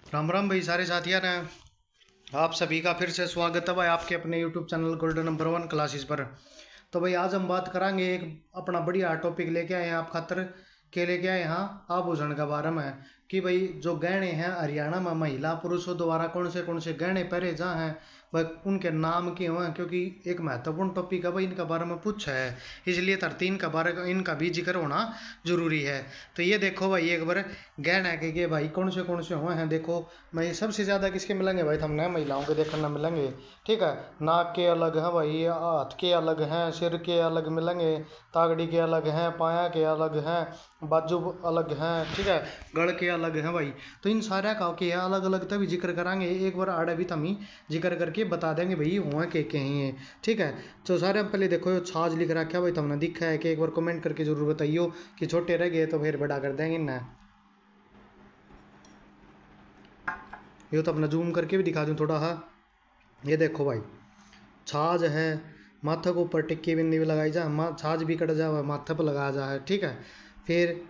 राम राम भाई सारे साथियों ने आप सभी का फिर से स्वागत है भाई आपके अपने YouTube channel golden number one classes पर। तो भाई आज हम बात करेंगे एक अपना बढ़िया टॉपिक लेके आए हैं आप खातर के लेके आए यहाँ आभूषण के बारे में कि भाई जो गहने हैं हरियाणा में महिला पुरुषों द्वारा कौन से गहने पहने जा हैं वह उनके नाम क्यों हैं, क्योंकि एक महत्वपूर्ण टॉपिक है भाई इनका बारे में पूछा है, इसलिए 13 का भी जिक्र होना जरूरी है। तो ये देखो भाई एक बार गहना के भाई कौन से हुए हैं देखो। भाई सबसे ज़्यादा किसके मिलेंगे भाई, हमने महिलाओं के देखने मिलेंगे। ठीक है, नाक के अलग हैं भाई, हाथ के अलग हैं, सिर के अलग मिलेंगे, तागड़ी के अलग हैं, पाया के अलग हैं, बाजू अलग हैं, ठीक है, गढ़ के अलग हैं भाई। तो इन सारा का के अलग अलग तभी जिक्र करांगे, एक बार आड़े भी तमी जिक्र करके बता देंगे भाई हुआ के ही है। ठीक है, तो सारे पहले देखो ये छाछ लिख रखा है भाई, तुमने दिखा है कि एक बार कमेंट करके जरूर बताइयो कि छोटे रह गए तो फिर बड़ा कर देंगे ना। ये तो अपना जूम करके भी दिखा दूँ थोड़ा। हाँ, ये देखो भाई छाछ है, माथे के ऊपर टिक्की बिंदी भी लगाई जा, छाछ भी कट जा माथे पर लगाया जा है। ठीक है, फिर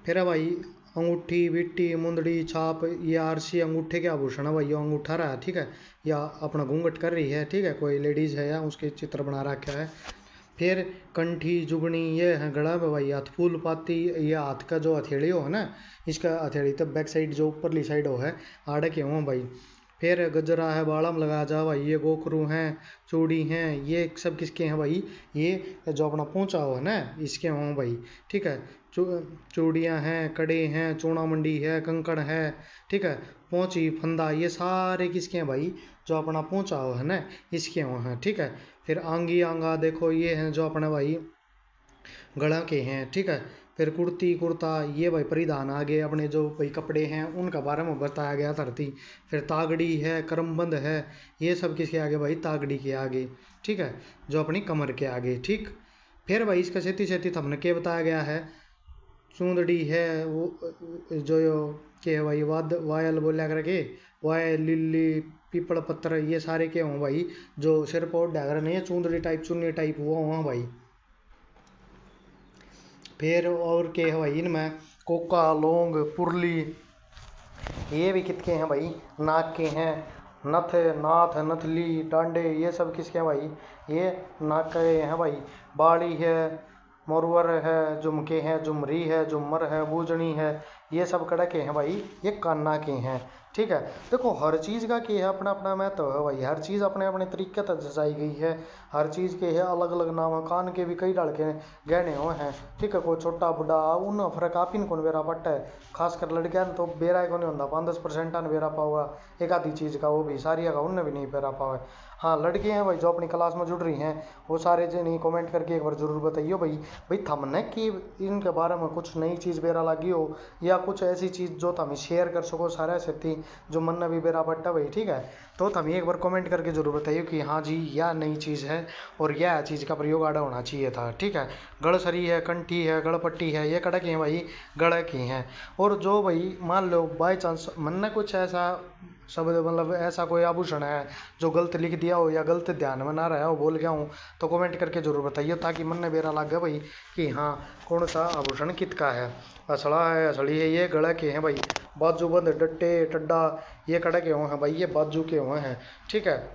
है भाई अंगूठी बिट्टी मुंदड़ी छाप, ये आरसी अंगूठे के आभूषण है भाई, ये अंगूठा रहा है। ठीक है, या अपना घूंघट कर रही है, ठीक है, कोई लेडीज है या उसके चित्र बना रखा है। फिर कंठी जुगनी ये है गला में भाई, हाथ फूल पाती, ये हाथ का जो हथेली हो है ना, इसका हथेली तब बैक साइड जो ऊपरली साइड हो है आड़े के हो भाई। फिर गजरा है बालम लगा जा भाई, ये गोखरू हैं, चूड़ी हैं, ये सब किसके हैं भाई, ये जो अपना पोंचा हो है ना इसके हों भाई। ठीक है, चू चूड़ियाँ हैं, कड़े हैं, चूड़ा मंडी है, कंकड़ है, ठीक है, पोंची फंदा, ये सारे किसके हैं भाई, जो अपना पोंचा हो है ना इसके हों हैं। ठीक है, फिर आंगी आंगा देखो ये हैं जो अपने भाई गला के हैं। ठीक है, फिर कुर्ती कुर्ता ये भाई परिधान आगे अपने जो भाई कपड़े हैं उनका बारे में बताया गया धरती। फिर तागड़ी है, करमबंद है, ये सब किसके आगे भाई, तागड़ी के आगे। ठीक है, जो अपनी कमर के आगे। ठीक, फिर भाई इसका सेती सेती हमने क्या बताया गया है, चूंदड़ी है वो जो के है भाई, वाद वायल बोला करके, वायल लिल्ली पीपल पत्थर, ये सारे के हों भाई, जो सिर पर डागर नहीं है चूंदड़ी टाइप चुन्नी टाइप वो हों भाई। फिर और के है भाई इनमें कोका लौंग पुरली, ये भी कितके हैं भाई, नाक के हैं। नथ नाथ नथली डांडे ये सब किसके हैं भाई, ये नाक के हैं भाई। बाड़ी है, मोरवर है, झुमके हैं, झुमरी है, झुमर है, बूजनी है, ये सब कड़ा के हैं भाई, ये कान्ना के हैं। ठीक है, देखो हर चीज़ का क्या है अपना अपना महत्व है भाई, हर चीज़ अपने अपने तरीके तक सजाई गई है, हर चीज़ के है अलग अलग नाम है। कान के भी कई डाल के गहने हुए हैं। ठीक है, कोई छोटा बुढ़ा उन फर्क आप इन कौन बेरा पट्टा है, खासकर लड़कियां तो बेरा को नहीं होता, 5-10% ने बेरा पाओगा एक आधी चीज़ का, वो भी सारिया का उनने भी नहीं बेरा पावा। हाँ लड़के हैं भाई जो अपनी क्लास में जुड़ रही हैं वो सारे जो नहीं कमेंट करके एक बार जरूर बताइए भाई, भाई थमने कि इनके बारे में कुछ नई चीज़ बेरा लगी हो या कुछ ऐसी चीज़ जो तुम शेयर कर सको सारे से थी जो मन में भी बेरा पट्टा भाई। ठीक है, तो तुम एक बार कमेंट करके जरूर बताइए कि हाँ जी यह नई चीज़ है और यह चीज़ का प्रयोग आड़ा होना चाहिए था। ठीक है, गड़सरी है, कंठी है, गड़पट्टी है, ये कड़क हैं भाई, गड़ की हैं। और जो भाई मान लो बाई चांस मन ने कुछ ऐसा शब्द मतलब ऐसा कोई आभूषण है जो गलत लिख दिया हो या गलत ध्यान में ना रहा हो बोल गया हूँ, तो कमेंट करके जरूर बताइए ताकि मन में बेरा लग गया भाई कि हाँ कौन सा आभूषण कित का है। असड़ा है, असड़ी है, ये गड़ा के हैं भाई। बाजूबंद डट्टे टड्डा ये कड़ा के हुए हैं भाई, ये बाजू के हुए हैं। ठीक है,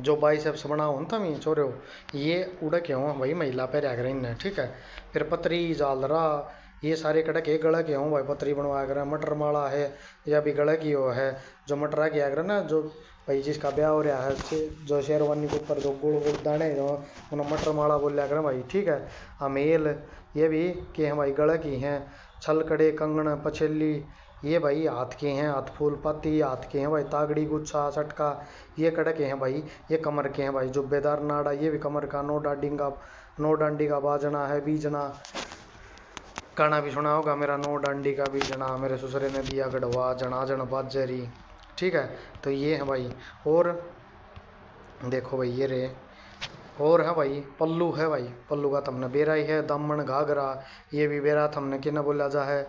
जो बाइसेप्स बना हो था मी छोरे हो, ये उड़ के हों भाई महिला पे रह करें। ठीक है, फिर पतरी जालरा ये सारे कड़क एक गड़ा के हों भाई, पतरी बनवा कर मटर माला है या भी गड़ा की हो है, जो मटरा की आकर ना जो भाई जिसका ब्याह हो रहा है जो शेरवानी के ऊपर जो गुड़ गुड़ दाने जो उन्हें मटर माला बोल लिया करें भाई। ठीक है, अमेल ये भी के हैं भाई गड़ा की हैं। छलकड़े कंगन पछेली ये भाई हाथ के हैं, हाथ फूल पाती हाथ के हैं भाई। तागड़ी गुच्छा सटका ये कड़क हैं भाई, ये कमर के हैं भाई। जुब्बेदार नाड़ा ये भी कमर का। नो डांडी का बाजना है बीजना, गाना भी सुना होगा मेरा, नो डांडी का बीजना मेरे ससुरे ने दिया गढ़वा जना जन बाजरी। ठीक है, तो ये है भाई। और देखो भाई ये रे, और है भाई पल्लू है भाई, पल्लू का तमने बेरा ही है। दामन घाघरा ये भी बेरा थमने कि ना बोला जा है,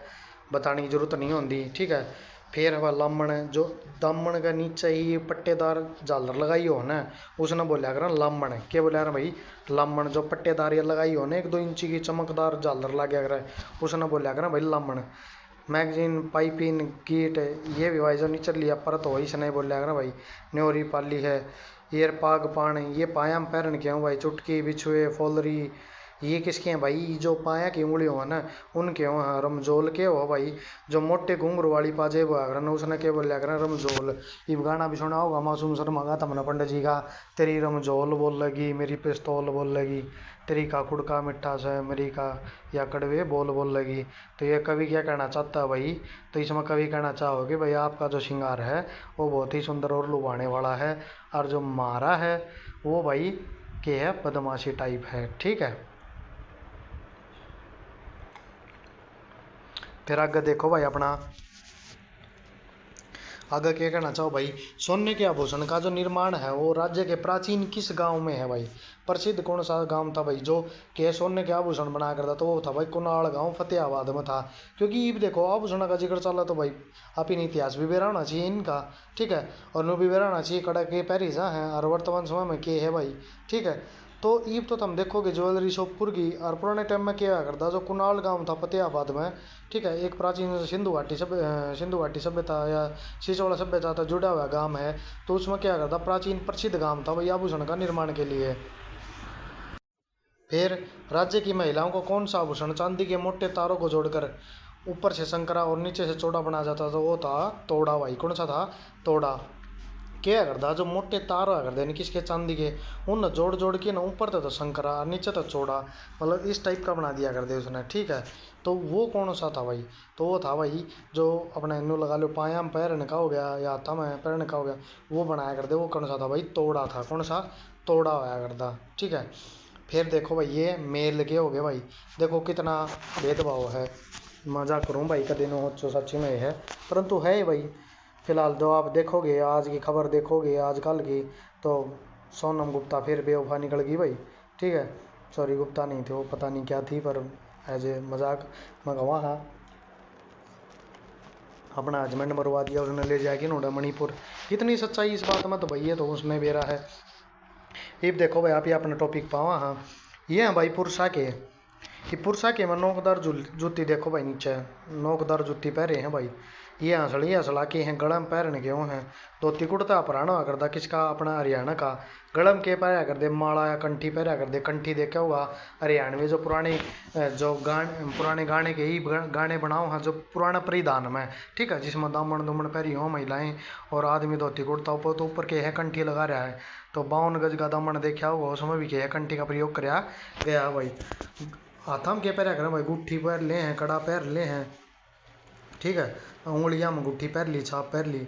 बताने की जरूरत नहीं होती। ठीक है, फिर है लामण जो दामन का नीचे ही पट्टेदार झालर लगाई हो ना उसने बोला कर लामण, क्या बोला यार भाई, लामण जो पट्टेदार ये लगाई हो ना 1-2 इंची की चमकदार झालर लगा कर उसने बोला कर भाई लामण। मैगजीन पाइपिन कीट ये भी भाई जो नीचे लिया परत हो इसने बोल ना भाई। न्योरी पाली है। ईयर पाग पान ये पाया में पैरन के हूँ भाई। चुटकी बिछुए फोलरी ये किसके हैं भाई। जो पाया की उंगली हो ना उनके हो। हाँ रमजोल के हो भाई। जो मोटे घुंघरू वाली पाजेब आगरन उसने के बोल लिया रमजोल। ये गाना भी सुना होगा मासूम शर्मा का तमन्ना पंडित जी का। तेरी रमजोल बोल लगी मेरी पिस्तौल बोल लगी। तेरी का कुड़का मिठा से मेरी का या कड़वे बोल बोल लगी। तो ये कवि क्या कहना चाहता है भाई। तो इसमें कवि कहना चाहोगे भाई आपका जो श्रृंगार है वो बहुत ही सुंदर और लुभाने वाला है। और जो मारा है वो भाई के है बदमाशी टाइप है। ठीक है। फिर आगे देखो भाई अपना आगे क्या कहना चाहो भाई। सोने के आभूषण का जो निर्माण है वो राज्य के प्राचीन किस गांव में है भाई। प्रसिद्ध कौन सा गांव था भाई जो के सोने के आभूषण बनाया करता तो वो था भाई कुनाल गांव फतेहाबाद में था। क्योंकि ये देखो आभूषण का जिक्र चला तो भाई आप इन इतिहास भी बेरा होना चाहिए इनका। ठीक है। और नो भी बेरा होना चाहिए कड़ा के पेरिस है और वर्तमान समय में के है भाई। ठीक है। तो ईब तो तुम देखोगे ज्वेलरी शॉपपुर की और पुराने टाइम में क्या करता जो कुनाल गांव था फतेहाबाद में। ठीक है। एक प्राचीन सिंधु घाटी सभ्यता या सिसोड़ा सभ्यता था जुड़ा हुआ गांव है। तो उसमें क्या करता प्राचीन प्रसिद्ध गांव था भाई आभूषण का निर्माण के लिए। फिर राज्य की महिलाओं को कौन सा आभूषण चांदी के मोटे तारों को जोड़कर ऊपर से संकरा और नीचे से चौड़ा बनाया जाता था वो था तोड़ा भाई। कौन सा था तोड़ा। क्या करता जो मोटे तार हुआ करते किसके चांदी के उन जोड़ जोड़ के ना ऊपर तो संकरा और नीचे तो चौड़ा मतलब इस टाइप का बना दिया करते उसने। ठीक है। तो वो कौन सा था भाई। तो वो था भाई जो अपने इन्नू लगा लो पाया में पैरन का हो गया या हाथा में पैरन का हो गया वो बनाया करते वो कौन सा था भाई तोड़ा था। कौन सा तोड़ा होया करता। ठीक है। फिर देखो भाई ये मेल के हो गए भाई। देखो कितना भेदभाव है। मजाक करूँ भाई कभी नो हो सच्ची में है परंतु है ही भाई। फिलहाल जो आप देखोगे आज की खबर देखोगे आजकल की तो सोनम गुप्ता फिर बेवफा निकल गई भाई। ठीक है। सॉरी गुप्ता नहीं थे वो पता नहीं क्या थी पर एज ए मजाक मैं कहूँ हाँ अपना हजमेंड मरवा दिया उसने ले जाके नोड़ा मणिपुर। इतनी सच्चाई इस बात में तो भाई ये तो उसमें बेरा है। ये देखो भाई आप ये अपना टॉपिक पावा हाँ ये हैं भाई पुरसा के। ये पुरसा के में नोकदार जूती देखो भाई नीचे नोकदार जूती पहरे हैं भाई। ये हंसला के हैं गलम पैरन के हैं। धोती कुर्ता पुराना हुआ करता किसका अपना हरियाणा का। गलम के पहरा कर दे माला या कंठी पहरा कर दे कंठी देखा हुआ हरियाणवी जो पुराने जो पुराने गाने के ही गाने बनाओ हाँ जो पुराना परिधान में। ठीक है। जिसमें दामन दुमन पहरी हो महिलाएं और आदमी धोती कुर्ता ऊपर तो ऊपर के है कंठी लगा रहा है। तो 52 गज का दामन देखा होगा उसमें भी के है कंठी का प्रयोग कराया गया भाई। हाथा में क्या पहरा करें भाई गुट्ठी पहर ले हैं कड़ा पहर ले हैं। ठीक है। उंगलियां में गुट्ठी पहर ली छाप पहर ली।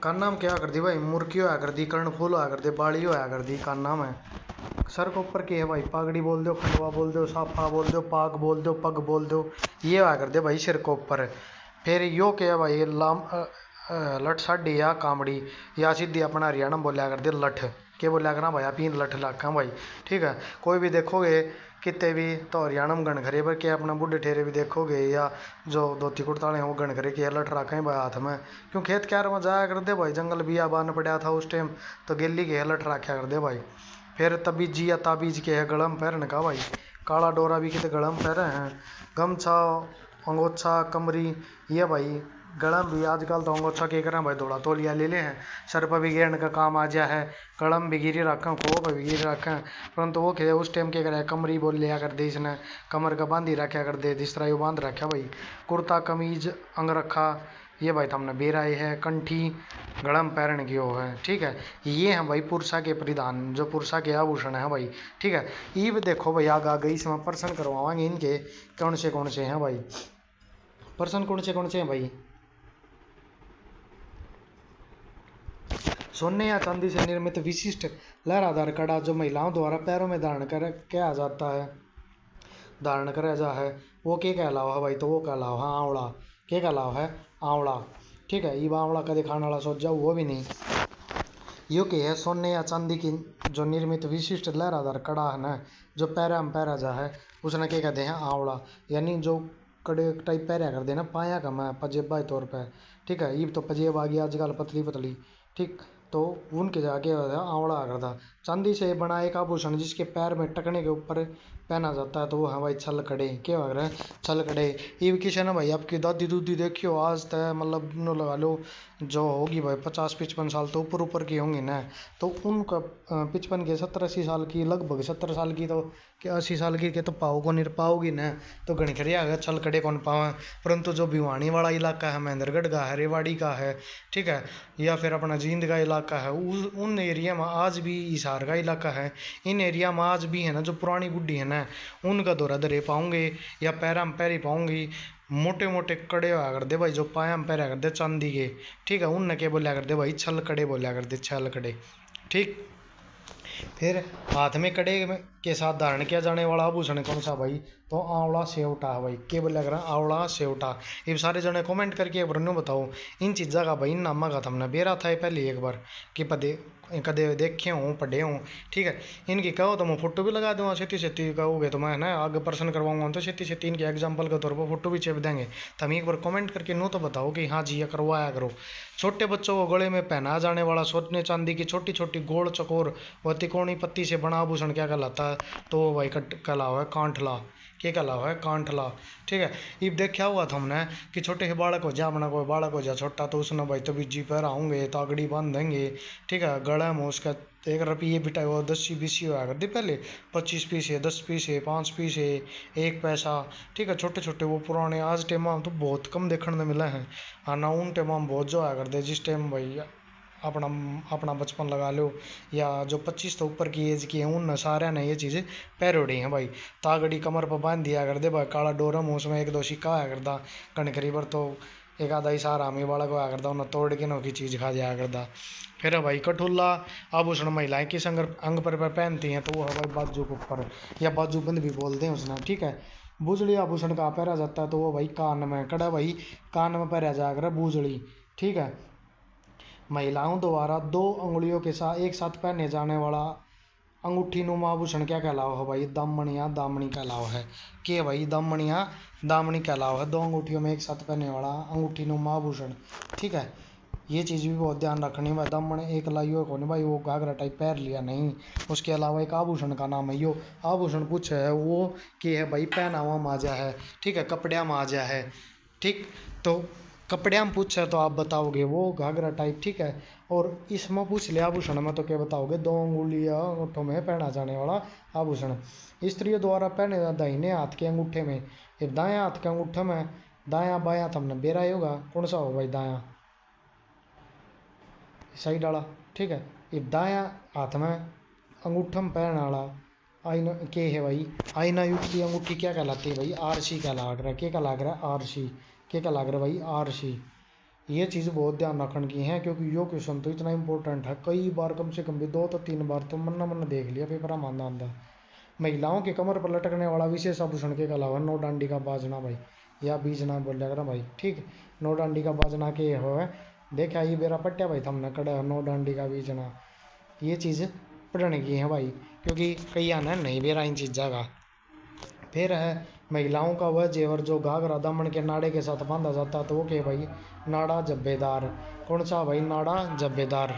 काना में क्या कर दी भाई मुर्की होया कर दी कर्णफूल होया कर दी बाली होया कर दी काना में। सर के ऊपर के है भाई पागड़ी बोल दो खंडवा बोल दो साफा बोल दो पाग बोल दो पग बोल दो ये होया कर दे भाई सिर के ऊपर। फिर यो क्या है भाई लाम लठ साडी या कामड़ी या सीधी अपना हरियाणा में बोलिया कर दे लठ के बोलिया करना भाई आप लठ लाखा भाई। ठीक है। कोई भी देखोगे कितने भी तो हरियाणा में घनघरे पर के अपना बुढ़े ठेरे भी देखोगे या जो धोती कुर्ता हैं वो घनघरे के लठ रखे भाई हाथ में। क्यों खेत क्यार में जाया कर दे भाई जंगल बिया बान पड़ा था उस टाइम तो गेली के लठ रखा कर दे भाई। फिर तबीजी या ताबीज के है गलम पहरन का भाई। काला डोरा भी कितने गलम पहरे हैं। गमछा अंगोछा कमरी ये भाई गलम भी आजकल तो अंगोछा के करें भाई थोड़ा तौलिया ले ले हैं। सर पर भी गिरने का काम आ जा है। कलम भी गिरी रखा खो पर भी गिरी रखा परंतु वो क्या उस टाइम क्या करे कमरी बोल लिया कर दे इसने कमर का बांधी रखा कर दे जिस तरह ये बांध रखा भाई। कुर्ता कमीज अंग रखा ये भाई हमने बेराई है कंठी गड़म पैरन की वो है। ठीक है। ये है भाई पुरुषा के परिधान जो पुरुषा के आभूषण है भाई। ठीक है। ये भी देखो भाई आगे आगे इसमें प्रश्न करवाएंगे इनके कौन से हैं भाई। प्रश्न कौन से हैं भाई। सोने या चांदी से निर्मित विशिष्ट लहरादार कड़ा जो महिलाओं द्वारा पैरों में धारण कर किया जाता है धारण करा जा है वो क्या कहलावा है भाई। तो वो कहलावा है आंवला। क्या कहलावा है आंवला। ठीक है। ये आंवला का दिखाने वाला सोच जाओ वो भी नहीं। यो के है सोने या चांदी की जो निर्मित विशिष्ट लहरादार कड़ा है ना जो पैरा में पैरा जा है उसने क्या कहते हैं आंवला। यानी जो कड़े टाइप पैरा कर देना पाया का मैं पजेबा के तौर पर। ठीक है। ये तो पजेब आ गया आजकल पतली पतली। ठीक तो उनके जाके आंवला आ था। चांदी से बना एक आभूषण जिसके पैर में टकने के ऊपर पहना जाता है तो वो है भाई छल कड़े। क्या हो रहा है? छल कड़े। ये किशन है भाई आपकी दादी दूदी देखियो आज तय मतलब नो लगा लो जो होगी भाई 50-55 साल तो ऊपर ऊपर की होंगी ना। तो उनका 55 के 70-80 साल की लगभग 70 साल की तो कि 80 साल की के तो पाओ को नहीं पाओगी ना। तो गणखरिया है छल कड़े कौन पावे। परंतु जो भिवानी वाला इलाका है महेंद्रगढ़ का है रेवाड़ी का है ठीक है या फिर अपना जींद का इलाका है उन एरिया में आज भी हिसार का इलाका है इन एरिया में आज भी है ना जो पुरानी बुढ़ी है ना उनका दौरा दरे पाऊंगे या पैरा में पैरी पाऊंगी मोटे मोटे कड़े होया कर दे भाई जो पाया में पैरा कर दे चांदी के ठीक है उनने क्या बोलिया कर दे भाई छल कड़े बोलिया कर दे छल कड़े ठीक। फिर हाथ में कड़े के साथ धारण किया जाने वाला आभूषण कौन सा भाई तो आंवला सेवटा है भाई के बोलिया कर आंवला सेवटा। ये सारे जने कमेंट करके एक बार न्यू बताओ इन चीज़ों का भाई नामा का हमने बेरा था पहले एक बार कि पदे कदे देखे हूँ पढ़े हूँ ठीक है। इनकी कहो तो मैं फोटो भी लगा दूंगा छेती छेती कहोगे तो मैं ना आगे पर्सन करवाऊंगा तो छेती छेती इनके एग्जाम्पल के तौर पर फोटो भी चेप देंगे। तो हम एक बार कमेंट करके नो तो बताओ कि हाँ जी ये करवाया करो। छोटे बच्चों को गले में पहना जाने वाला सोने चांदी की छोटी छोटी गोल चकोर व तिकोनी पत्ती से बना आभूषण क्या कहलाता है तो वो भाई कहलावा है कांठला। क्या कहलावा है कांठला ठीक है। ये देखा हुआ था हमने कि छोटे से बालक हो जा अपना कोई बालक हो जा छोटा तो उसने भाई तो बिज्जी पर आऊँगे तागड़ी बांध देंगे ठीक है गला में उसका 1 रुपये बिटा हुआ 10-20 होया करती पहले 25 पैसे 10 पैसे 5 पैसे 1 पैसा ठीक है छोटे छोटे वो पुराने आज टाइम में तो बहुत कम देखने में मिला है। हाँ ना उन टाइम में बहुत जो आया करते जिस टाइम भाई अपना अपना बचपन लगा लो या जो 25 तो ऊपर की एज की है उन सारे ने ये चीज़ें पैरोडी हैं भाई। तागड़ी कमर पर बांध दिया कर दे भाई काला डोरम उसमें 1-2 सिक्का आया करता कणखरी पर तो एक आधा इशारा हमें बालक होया करता उन्हें तोड़ के नौ की चीज़ खा जाया करता। फिर भाई कठुल्ला आभूषण महिलाएं किस अंग पर पहनती हैं तो वो है भाई बाजू के ऊपर या बाजूबंद भी बोलते हैं उसने ठीक है। बुजड़ी आभूषण कहाँ पहना जाता है तो वो भाई कान में कड़ा भाई कान में पहना जाया कर बुजड़ी ठीक है। महिलाओं द्वारा 2 उंगलियों के साथ एक साथ पहने जाने वाला अंगूठी नुमा आभूषण क्या कहलाओ है भाई दामनिया दामनी कहलाओ है। के भाई दामनिया दामनी कहलाओ है 2 अंगूठियों में एक साथ पहने वाला अंगूठी नुमा आभूषण ठीक है। ये चीज़ भी बहुत ध्यान रखनी भाई दामन एक लाइयो को नहीं भाई वो घाघरा टाइप पैर लिया नहीं। उसके अलावा एक आभूषण का नाम है यो आभूषण पूछे है वो कि है भाई पहनावा माजा है ठीक है कपड़ा माजा है ठीक। तो कपड़े में पूछे तो आप बताओगे वो घाघरा टाइप ठीक है। और इसमें पूछ लिया आभूषण में तो क्या बताओगे 2 अंगुलियां अंगूठों में पहना जाने वाला आभूषण। स्त्रियों द्वारा पहने दाहिने हाथ के अंगूठे में दाएं हाथ के अंगूठे में दाया बाया तो हमने बेरा ही होगा कौन सा हो भाई दाया सही डाला ठीक है। ये दाया हाथ में अंगूठा में पहनने वाला आईना के है भाई आईना युक्त की अंगूठी क्या कहलाती है भाई आरसी कहला रहा है। क्या कहला रहा है आरसी क्या कहला रहा है भाई आरसी। ये चीज़ बहुत ध्यान रखने की है क्योंकि यो क्वेश्चन तो इतना इंपॉर्टेंट है कई बार कम से कम भी 2 तो 3 बार तो मन्ना मन्ना देख लिया पेपर मानना आंदा। महिलाओं के कमर पर लटकने वाला विशेष आभूषण के अलावा नौ डांडी का बाजना भाई या बीजना बोल रहा भाई ठीक। नौ डांडी का बाजना के हो है देखा ये बेरा पट्टा भाई हमने कड़ा नौ डांडी का बीजना। ये चीज़ पढ़ने की है भाई क्योंकि कई आना नहीं बेरा इन चीज़ का। फिर है महिलाओं का वह जेवर जो घाघरा दामन के नाड़े के साथ बांधा जाता तो वो क्या भाई नाड़ा जब्बेदार कौन सा भाई नाड़ा जब्बेदार।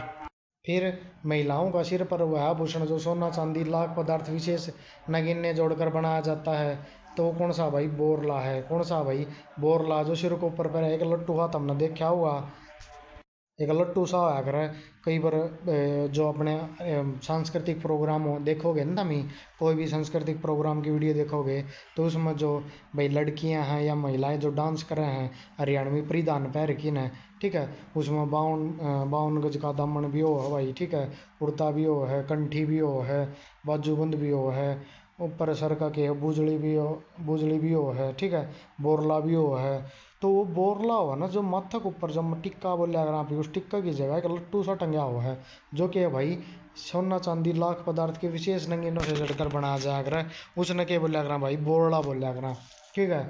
फिर महिलाओं का सिर पर वह आभूषण जो सोना चांदी लाख पदार्थ विशेष नगीने जोड़कर बनाया जाता है तो कौन सा भाई बोरला है कौन सा भाई बोरला जो सिर को ऊपर पर एक लट्टू हाथ हमने देखा हुआ एक लट्टू सा होया करे कई बार जो अपने सांस्कृतिक प्रोग्राम हो देखोगे ना तुम कोई भी सांस्कृतिक प्रोग्राम की वीडियो देखोगे तो उसमें जो भाई लड़कियां हैं या महिलाएं जो डांस कर रहे हैं हरियाणवी परिधान पहन रखी है ठीक है। उसमें 52 गज का दामन भी हो है भाई ठीक है कुर्ता भी हो है कंठी भी हो है बाजूबंद भी हो है ऊपर सर का के बुजली भी हो है ठीक है बोरला भी हो है। तो वो बोरला हुआ ना जो माथा के ऊपर जब टिक्का बोले अगर आप उस टिक्का की जगह एक लट्टू सा टंगा हुआ है जो कि भाई सोना चांदी लाख पदार्थ के विशेष नगीनों से जड़कर बनाया जाया कर उसने क्या बोलिया करा भाई बोरला बोलिया करा ठीक है।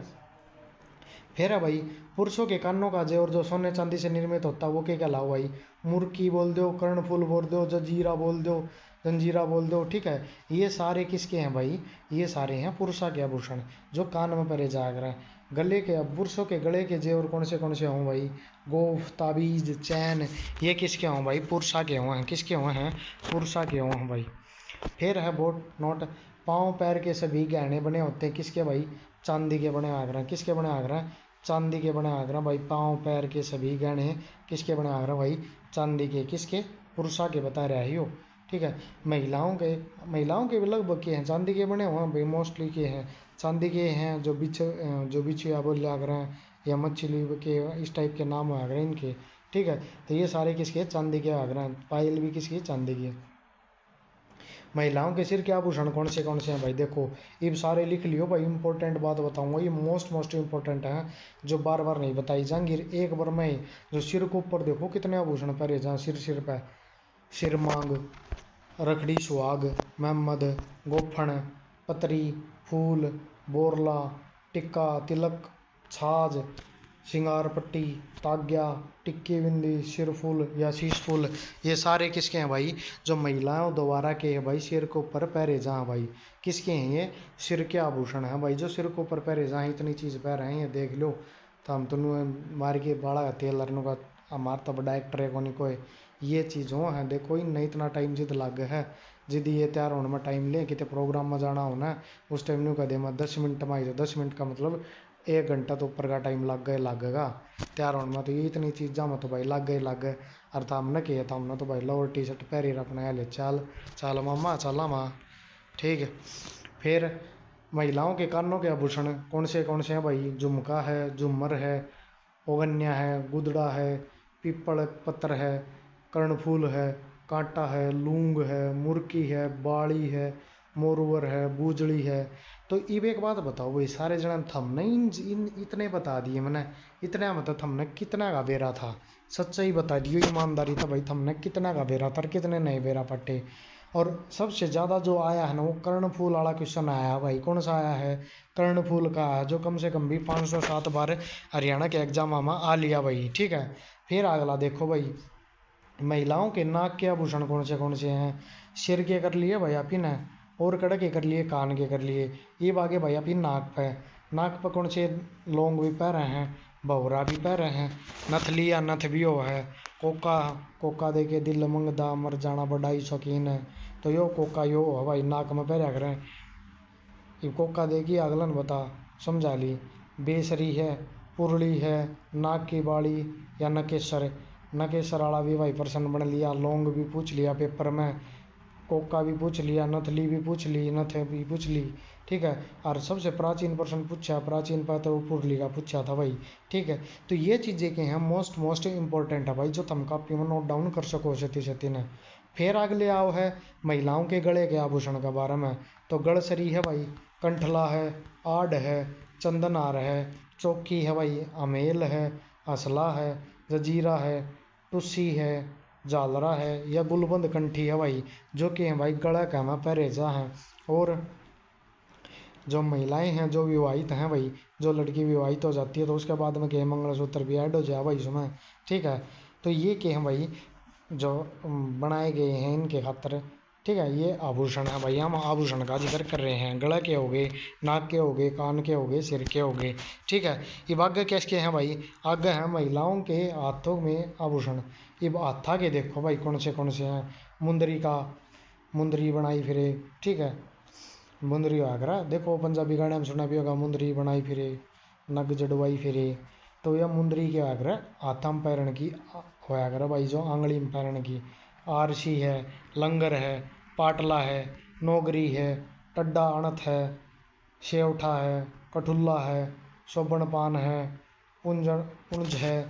फिर है भाई पुरुषों के कानों का जेवर जो सोने चांदी से निर्मित होता है वो क्या कहलाओ भाई मुर्की बोल दो कर्णफूल बोल दो जजीरा बोल दो जंजीरा बोल दो, ठीक है। ये सारे किसके हैं भाई, ये सारे हैं पुरुषा के आभूषण जो कान में पहरे जाकर हैं। गले के, पुरुषों के गले के जेवर कौन से हों भाई, गोफ, ताबीज, चैन, ये किसके हों भाई, पुरुषा के हुए हैं, किसके हुए हैं, पुरुषा के हुए हैं भाई। फिर है बोट नोट, पाँव पैर के सभी गहने बने होते हैं किसके भाई, चांदी के बने आगरा, किसके बने आगरा, चांदी के बने आगरा भाई। पाँव पैर के सभी गहने किसके बने आगरा भाई, चांदी के, किसके, पुरुषा के बता रहा ही हो, ठीक है। महिलाओं के भी लगभग के हैं चांदी के बने हुए हैं भाई, मोस्टली के हैं चांदी के हैं। जो बिछिया बोले आगरा हैं, या मछली के इस टाइप के नाम आगरा इनके, ठीक है। तो ये सारे किसके, चांदी के आगरा हैं। पायल भी किसकी, चांदी की। महिलाओं के सिर के आभूषण कौन से हैं भाई, देखो ये सारे लिख लियो भाई। इंपॉर्टेंट बात बताऊंगा, ये मोस्ट इंपॉर्टेंट है, जो बार बार नहीं बताई जाएंगी, एक बार में ही। जो सिर के ऊपर देखो कितने आभूषण पहरे जहाँ सिर पे, सिर मांग, रखड़ी, सुहाग, महमद, गोफन, पतरी, फूल, बोरला, टिक्का, तिलक, छाछ, श्रृंगार पट्टी, ताग्या, टिक्की बिंदी, सिर फूल या शीश फूल, ये सारे किसके हैं भाई, जो महिलाओं द्वारा के हैं भाई, सिर के ऊपर पहरे जहाँ भाई, किसके हैं ये, सिर के आभूषण हैं भाई, जो सिर के ऊपर पहरे जहाँ। इतनी चीज़ पहन रहे हैं ये देख लो। तो हम तो मार के बाड़ा तेल लरनू का, हमारा तो बड़ा एक्टर है को नहीं कोई, ये चीज़ों है देखो इन इतना टाइम जिद लग है, जिद ये तैयार होने में टाइम ले, कितने प्रोग्राम में जाना होना है उस टाइम नहीं कह दे मैं 10 मिनट में आई जाओ, 10 मिनट का मतलब 1 घंटा तो ऊपर का टाइम लगेगा तैयार होने में। तो ये इतनी चीज़ा में तो भाई लग गए। और था हमने किया था, हमने तो भाई लोअर टी शर्ट पहरी अपने ले चल चल मामा चला माँ, ठीक है। फिर महिलाओं के कानों के आभूषण कौन से हैं भाई, झुमका है, झूमर है, ओगन्या है, गुदड़ा है, पीपल पत्र है, कर्णफूल है, कांटा है, लूंग है, मुर्की है, बाड़ी है, मोरवर है, बूजड़ी है। तो इब एक बात बताओ भाई, सारे जन थमने इन इतने बता दिए मैंने, इतना मतलब थमने कितना का बेरा था, सच्चाई बता दियो ईमानदारी था भाई, थमने कितना का बेरा था और कितने नए बेरा पट्टे। और सबसे ज़्यादा जो आया है ना वो कर्णफूल वाला क्वेश्चन आया है भाई, कौन सा आया है, कर्णफूल का है, जो कम से कम भी 507 बार हरियाणा के एग्जाम में आ लिया भाई, ठीक है। फिर अगला देखो भाई, महिलाओं के नाक के आभूषण कौन से हैं, सिर के कर लिए भाई आप ही ने, और कड़े के कर लिए, कान के कर लिए। ये बागे भाई आप ही नाक पे कौन से लौंग भी पह रहे हैं, बहुरा भी पह रहे हैं, नथली या नथ भी हो है, कोका, कोका दे के दिल मंगदा मर जाना बड़ाई शौकीन है। तो यो कोका यो है भाई, नाक में पहरा करें, ये कोका दे की अगलन बता समझा ली। बेसरी है, पुरली है, नाक की बाड़ी या नकेसर, नकेसर वाला भी भाई प्रश्न बन लिया, लौंग भी पूछ लिया पेपर में, कोका भी पूछ लिया, नथली भी पूछ ली, नथ भी पूछ ली, ठीक है। और सबसे प्राचीन प्रश्न पूछा, प्राचीन पर तो पुरली का पूछा था भाई, ठीक है। तो ये चीज़ें के हैं मोस्ट इंपॉर्टेंट है भाई, जो तुम कॉपी में नोट डाउन कर सको छती ने। फिर अगले आओ है महिलाओं के गले के आभूषण के बारे में। तो गड़सरी है भाई, कंठला है, आड़ है, चंदनार है, चौकी है भाई, अमेल है, असला है, जजीरा है, टुस्सी है, झालरा है, या गुलबंद कंठी है भाई, जो कि है भाई गला कहमा पहरेजा है। और जो महिलाएं हैं जो विवाहित हैं भाई, जो लड़की विवाहित हो जाती है तो उसके बाद में क्या मंगलसूत्र भी ऐड हो जाए भाई इसमें, ठीक है। तो ये क्या है भाई, जो बनाए गए हैं इनके खातर, ठीक है। ये आभूषण है भाई, हम आभूषण का जिक्र कर रहे हैं, गला के हो गए, नाक के हो गए, कान के हो गए, सिर के हो गए, ठीक है। ये आगे कैसे हैं भाई, आगे हैं महिलाओं के हाथों में आभूषण। ये हाथा के देखो भाई कौन से हैं, मुंदरी का, मुंदरी बनाई फिरे, ठीक है, मुंदरी आगरा देखो पंजाबी गाने में सुना भी होगा, मुंदरी बनाई फिरे, नग जड़वाई फिरे। तो यह मुंदरी के आगरा हाथा में पैरण की होया करा भाई, जो आंगली में पैरण की। आरसी है, लंगर है, पाटला है, नौगरी है, टड्डा अणथ है, शेवठा है, कठुल्ला है, सोबन पान है, पुंज है,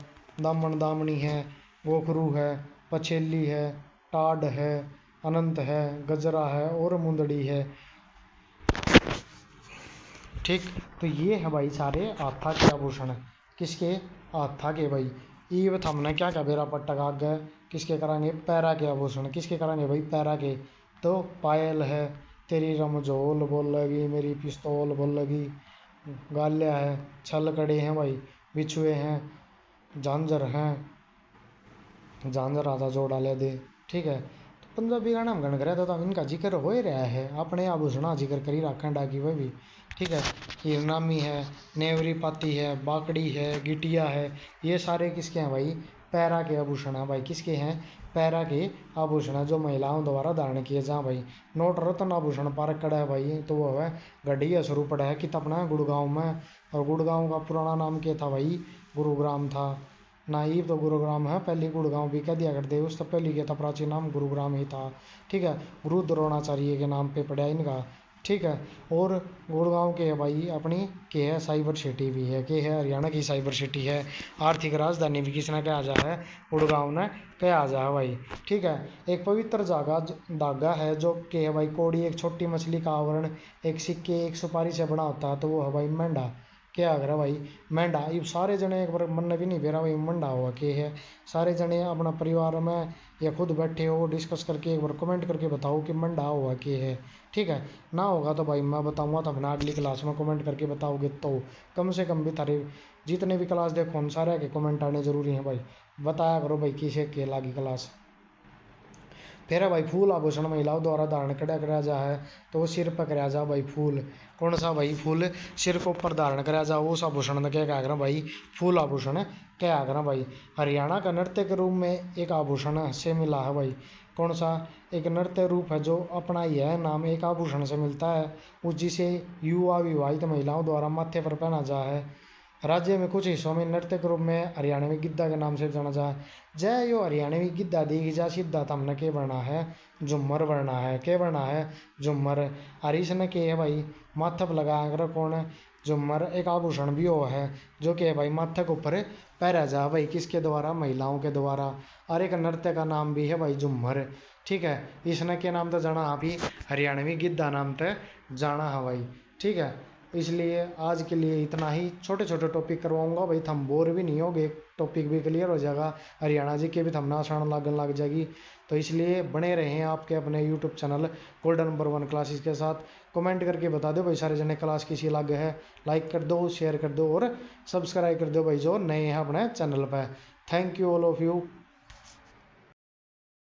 दामन दामनी है, गोखरू है, पछेली है, टाड है, अनंत है, गजरा है और मुंदड़ी है, ठीक। तो ये है भाई सारे आथा के आभूषण, किसके, आथा के भाई। ये हमने क्या क्या बेरा पट्टा का आगे किसके करांगे, पैरा के आभूषण, किसके करांगे भाई, पैरा के। तो पायल है, तेरी रमजोल बोल लगी, मेरी पिस्तौल बोल लगी, गाल्या है, छल कड़े हैं भाई, बिछुए हैं, झांझर हैं, झांझर आधा जोड़ा ले दे, ठीक है। पंजाबी गाना हम गण करे तो इनका जिक्र हो ही रहा है, अपने आभूषण जिक्र करी राखन डाकी वह भी। ठीक है, हीरनामी है, नेवरी पाती है, बाकड़ी है, गिटिया है, ये सारे किसके हैं भाई? पैरा के आभूषण है भाई। किसके हैं? पैरा के आभूषण है जो महिलाओं द्वारा धारण किए जहाँ भाई। नोट रत्न आभूषण पार्क कड़ा है भाई, तो वो है गढ़िया स्वरूप है कि अपना गुड़गांव में। और गुड़गांव का पुराना नाम क्या था भाई? गुरुग्राम था। नाइब तो गुरुग्राम है, पहले गुड़गांव भी कह दिया करते, उससे पहले क्या था? प्राचीन नाम गुरुग्राम ही था। ठीक है, गुरु द्रोणाचार्य के नाम पे पड़ा इनका। ठीक है, और गुड़गांव के है भाई अपनी के है साइबर सिटी भी है, के है हरियाणा की साइबर सिटी है। आर्थिक राजधानी भी किसने कहा जा है? गुड़गांव ने कहा जा है भाई। ठीक है, एक पवित्र धागा है जो के है भाई कोड़ी, एक छोटी मछली का आवरण, एक सिक्के, एक सुपारी से बना होता है, तो वो है भाई मेंढा। क्या अगर भाई? मेंढा। ये सारे जने एक बार मन भी नहीं बेरा भाई मेंढा हुआ के है। सारे जने अपना परिवार में या खुद बैठे हो डिस्कस करके एक बार कमेंट करके बताओ कि मेंढा हुआ के है। ठीक है, ना होगा तो भाई मैं बताऊंगा, तो अपना अगली क्लास में कमेंट करके बताओगे तो कम से कम भी तारे जितने भी क्लास देखो हम सारे के कमेंट आने जरूरी हैं भाई। बताया करो भाई किसे के लागी क्लास। फिर है भाई फूल आभूषण महिलाओं द्वारा धारण करा जा है, तो वो सिर पर कराया जा भाई फूल। कौन सा भाई? फूल सिर को ऊपर धारण कराया जा, उस आभूषण ने क्या कहा भाई? फूल आभूषण क्या कहा भाई। हरियाणा का नृत्य के रूप में एक आभूषण से मिला है भाई। कौन सा? एक नृत्य रूप है जो अपना यह नाम एक आभूषण से मिलता है, उस जिसे युवा विवाहित महिलाओं द्वारा माथे पर पहना जा है। राज्य में कुछ हिस्सों में नृत्य के रूप में हरियाणवी गिद्धा के नाम से जाना जा। जय यो हरियाणवी गिद्धा देखी जा सीधा हमने के बना है? झुम्मर बनना है। के बनना है? झुम्मर। हरीश ने के है भाई माथा पर लगा कर कौन है? झुम्मर एक आभूषण भी हो है जो कि भाई माथे के ऊपर पहरा जा भाई। किसके द्वारा? महिलाओं के द्वारा। और एक नृत्य का नाम भी है भाई झुम्मर। ठीक है, इसने के नाम तो जाना आप ही हरियाणवी गिद्धा नाम तो जाना है भाई। ठीक है, इसलिए आज के लिए इतना ही। छोटे छोटे टॉपिक करवाऊंगा भाई, थम बोर भी नहीं होगे, टॉपिक भी क्लियर हो जाएगा, हरियाणा जी के भी थमना आसान लगन लग जाएगी। तो इसलिए बने रहें आपके अपने YouTube channel golden number 1 classes के साथ। कमेंट करके बता दो भाई सारे जने क्लास किसी अलग है, लाइक कर दो, शेयर कर दो और सब्सक्राइब कर दो भाई जो नए हैं अपने चैनल पर। Thank you all of you.